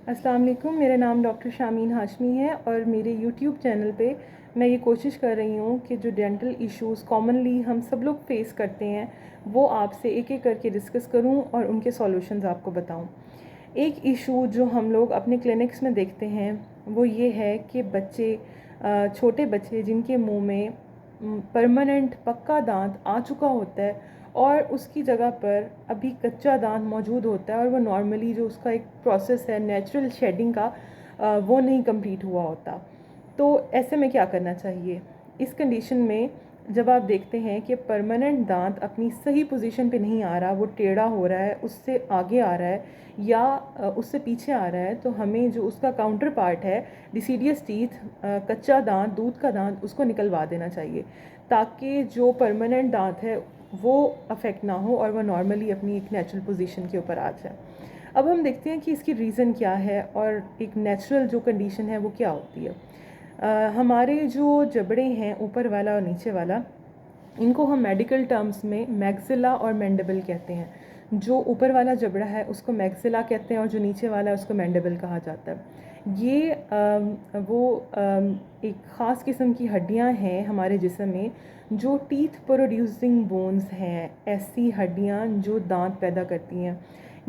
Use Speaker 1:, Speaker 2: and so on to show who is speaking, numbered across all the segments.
Speaker 1: अस्सलाम वालेकुम। मेरा नाम डॉक्टर शामीन हाशमी है और मेरे यूट्यूब चैनल पे मैं ये कोशिश कर रही हूँ कि जो डेंटल इश्यूज़ कॉमनली हम सब लोग फेस करते हैं वो आपसे एक एक करके डिस्कस करूँ और उनके सॉल्यूशंस आपको बताऊँ। एक इशू जो हम लोग अपने क्लिनिक्स में देखते हैं वो ये है कि छोटे बच्चे जिनके मुंह में परमानेंट पक्का दांत आ चुका होता है और उसकी जगह पर अभी कच्चा दांत मौजूद होता है और वो नॉर्मली जो उसका एक प्रोसेस है नेचुरल शेडिंग का वो नहीं कंप्लीट हुआ होता। तो ऐसे में क्या करना चाहिए इस कंडीशन में? जब आप देखते हैं कि परमानेंट दांत अपनी सही पोजीशन पे नहीं आ रहा, वो टेढ़ा हो रहा है, उससे आगे आ रहा है या उससे पीछे आ रहा है, तो हमें जो उसका काउंटर पार्ट है डिसीडियस टीथ, कच्चा दांत, दूध का दांत, उसको निकलवा देना चाहिए ताकि जो परमानेंट दांत है वो अफेक्ट ना हो और वह नॉर्मली अपनी एक नेचुरल पोजीशन के ऊपर आ जाए। अब हम देखते हैं कि इसकी रीज़न क्या है और एक नेचुरल जो कंडीशन है वो क्या होती है। हमारे जो जबड़े हैं ऊपर वाला और नीचे वाला, इनको हम मेडिकल टर्म्स में मैक्सिला और मैंडिबल कहते हैं। जो ऊपर वाला जबड़ा है उसको मैक्सिला कहते हैं और जो नीचे वाला है उसको मैंडिबल कहा जाता है। ये एक ख़ास किस्म की हड्डियां हैं हमारे जिस्म में जो टीथ प्रोड्यूसिंग बोन्स हैं, ऐसी हड्डियां जो दांत पैदा करती हैं।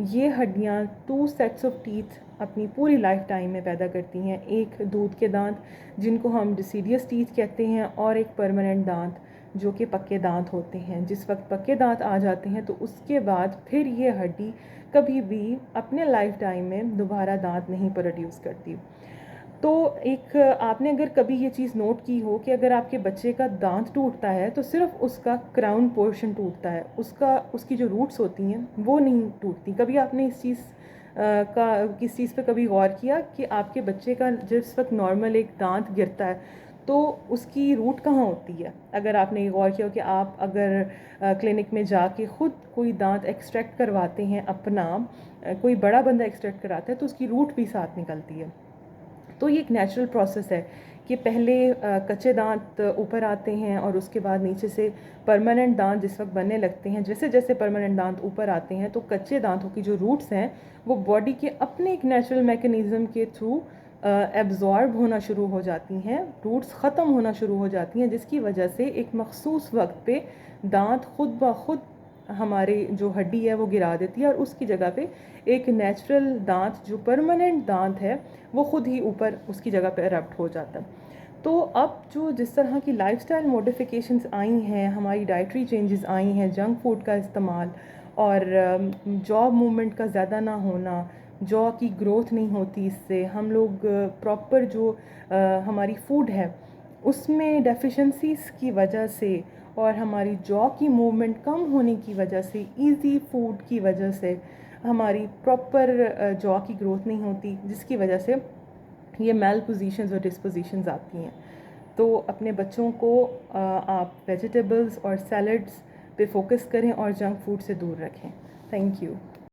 Speaker 1: ये हड्डियां 2 सेट्स ऑफ टीथ अपनी पूरी लाइफ टाइम में पैदा करती हैं। एक दूध के दांत जिनको हम डिसीडियस टीथ कहते हैं और एक परमानेंट दांत जो कि पक्के दांत होते हैं। जिस वक्त पक्के दांत आ जाते हैं तो उसके बाद फिर ये हड्डी कभी भी अपने लाइफ टाइम में दोबारा दांत नहीं प्रोड्यूस करती। तो एक आपने अगर कभी ये चीज़ नोट की हो कि अगर आपके बच्चे का दांत टूटता है तो सिर्फ उसका क्राउन पोर्शन टूटता है, उसकी जो रूट्स होती हैं वो नहीं टूटती। कभी आपने इस चीज़ किस चीज़ पे कभी गौर किया कि आपके बच्चे का जिस वक्त नॉर्मल एक दांत गिरता है तो उसकी रूट कहाँ होती है? अगर आपने ये गौर किया हो कि आप अगर क्लिनिक में जाके ख़ुद कोई दांत एक्सट्रैक्ट करवाते हैं अपना, कोई बड़ा बंदा एक्सट्रैक्ट कराता है तो उसकी रूट भी साथ निकलती है। तो ये एक नेचुरल प्रोसेस है कि पहले कच्चे दांत ऊपर आते हैं और उसके बाद नीचे से परमानेंट दांत जिस वक्त बनने लगते हैं, जैसे जैसे परमानेंट दांत ऊपर आते हैं तो कच्चे दांतों की जो रूट्स हैं वो बॉडी के अपने एक नेचुरल मैकेनिज़्म के थ्रू एब्जॉर्ब होना शुरू हो जाती हैं, रूट्स ख़त्म होना शुरू हो जाती हैं, जिसकी वजह से एक मखसूस वक्त पे दांत खुद ब खुद हमारे जो हड्डी है वो गिरा देती है और उसकी जगह पे एक नेचुरल दांत जो परमानेंट दांत है वो ख़ुद ही ऊपर उसकी जगह पे एरप्ट हो जाता है। तो अब जो जिस तरह की लाइफस्टाइल मॉडिफिकेशंस आई हैं, हमारी डाइटरी चेंजेस आई हैं, जंक फूड का इस्तेमाल और जॉ मूवमेंट का ज़्यादा ना होना, जॉ की ग्रोथ नहीं होती, इससे हम लोग प्रॉपर जो हमारी फूड है उसमें डेफिशिएंसीज़ की वजह से और हमारी जॉ की मूवमेंट कम होने की वजह से, इजी फूड की वजह से हमारी प्रॉपर जॉ की ग्रोथ नहीं होती, जिसकी वजह से ये मेल पोजीशंस और डिस्पोजिशंस आती हैं। तो अपने बच्चों को आप वेजिटेबल्स और सैलड्स पे फोकस करें और जंक फूड से दूर रखें। Thank you.